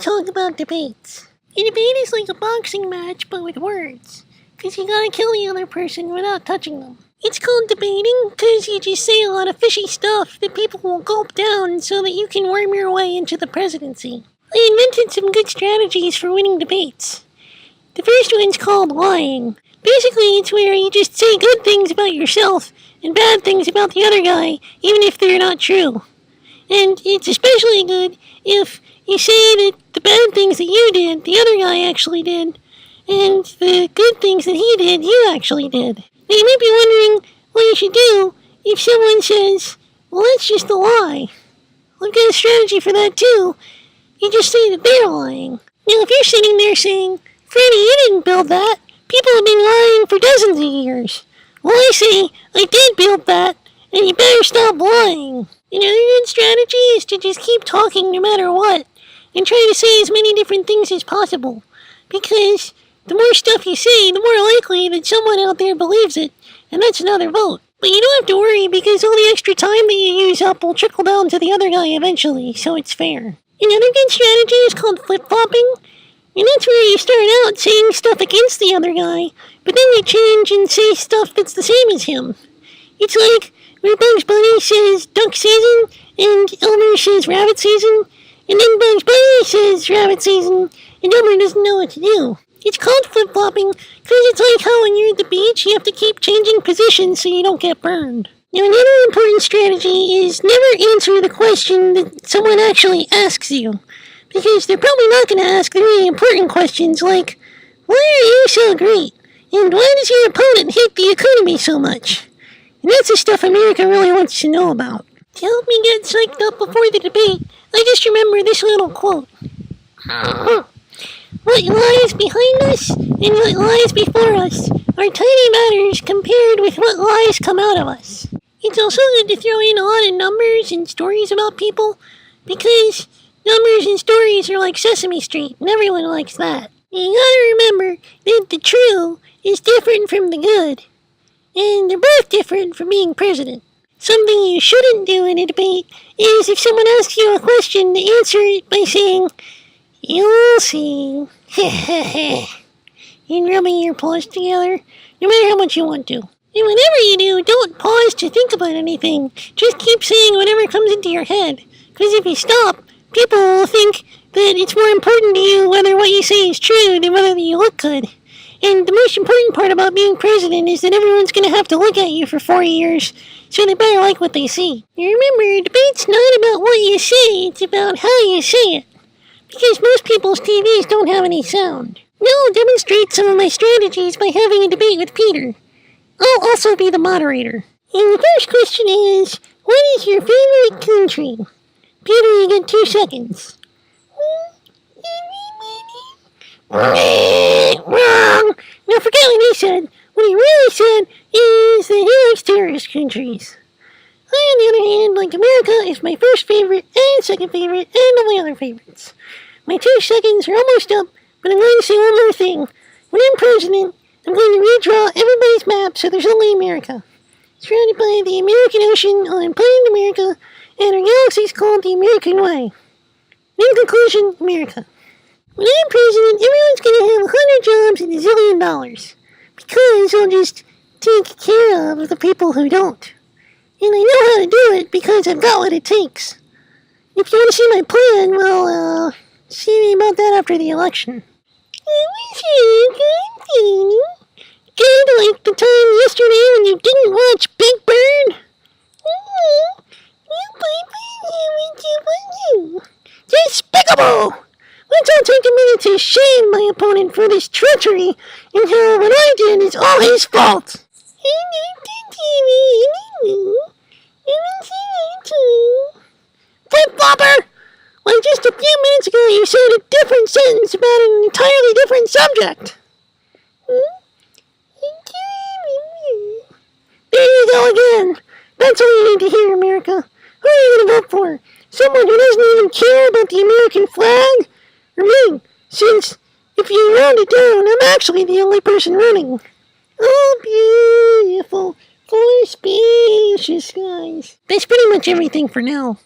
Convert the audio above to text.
talk about debates. A debate is like a boxing match, but with words. Because you gotta kill the other person without touching them. It's called debating because you just say a lot of fishy stuff that people will gulp down so that you can worm your way into the presidency. I invented some good strategies for winning debates. The first one's called lying. Basically, it's where you just say good things about yourself and bad things about the other guy, even if they're not true. And it's especially good if you say that the bad things that you did, the other guy actually did, and the good things that he did, you actually did. Now you might be wondering what you should do if someone says, well, that's just a lie. I've got a strategy for that too. You just say that they're lying. Now if you're sitting there saying, Freddy, you didn't build that. People have been lying for dozens of years. Well, I say, I did build that, and you better stop lying. Another good strategy is to just keep talking no matter what, and try to say as many different things as possible. Because the more stuff you say, the more likely that someone out there believes it, and that's another vote. But you don't have to worry because all the extra time that you use up will trickle down to the other guy eventually, so it's fair. Another good strategy is called flip-flopping, and that's where you start out saying stuff against the other guy, but then you change and say stuff that's the same as him. It's like where Bugs Bunny says duck season, and Elmer says rabbit season, and then Bugs Bunny says rabbit season, and Elmer doesn't know what to do. It's called flip-flopping because it's like how when you're at the beach, you have to keep changing positions so you don't get burned. Now, another important strategy is never answer the question that someone actually asks you, because they're probably not going to ask the really important questions like, why are you so great? And why does your opponent hate the economy so much? And that's the stuff America really wants to know about. To help me get psyched up before the debate, I just remember this little quote. What lies behind us and what lies before us are tiny matters compared with what lies come out of us. It's also good to throw in a lot of numbers and stories about people, because numbers and stories are like Sesame Street, and everyone likes that. You gotta remember that the true is different from the good, and they're both different from being president. Something you shouldn't do in a debate is if someone asks you a question to answer it by saying, you'll see, and rubbing your paws together, no matter how much you want to. And whenever you do, don't pause to think about anything. Just keep saying whatever comes into your head. Because if you stop, people will think that it's more important to you whether what you say is true than whether you look good. And the most important part about being president is that everyone's going to have to look at you for 4 years, so they better like what they see. And remember, a debate's not about what you say, it's about how you say it. Because most people's TVs don't have any sound. Now I'll demonstrate some of my strategies by having a debate with Peter. I'll also be the moderator. And the first question is, what is your favorite country? Peter, you get 2 seconds. Wrong! Now forget what he said. What he really said is that he likes terrorist countries. I, on the other hand, like America is my first favorite and second favorite and all my other favorites. My 2 seconds are almost up, but I'm going to say one more thing. When I'm president, I'm going to redraw everybody's map so there's only America. Surrounded by the American Ocean on planet America, and our galaxy's called the American Way. In conclusion, America. When I'm president, everyone's going to have 100 jobs and $1 zillion. Because I'll just take care of the people who don't. And I know how to do it because I've got what it takes. If you want to see my plan, well, see me about that after the election. Kind of like the time yesterday when you didn't watch Big Bird. Despicable! Let's all take a minute to shame my opponent for this treachery and how what I did is all his fault. Flip-flopper! Like just a few minutes ago you said a different sentence about an entirely different subject. There you go again. That's all you need to hear, America. Who are you going to vote for? Someone who doesn't even care about the American flag? Or me? Since, if you round it down, I'm actually the only person running. Oh, beautiful, for spacious skies. That's pretty much everything for now.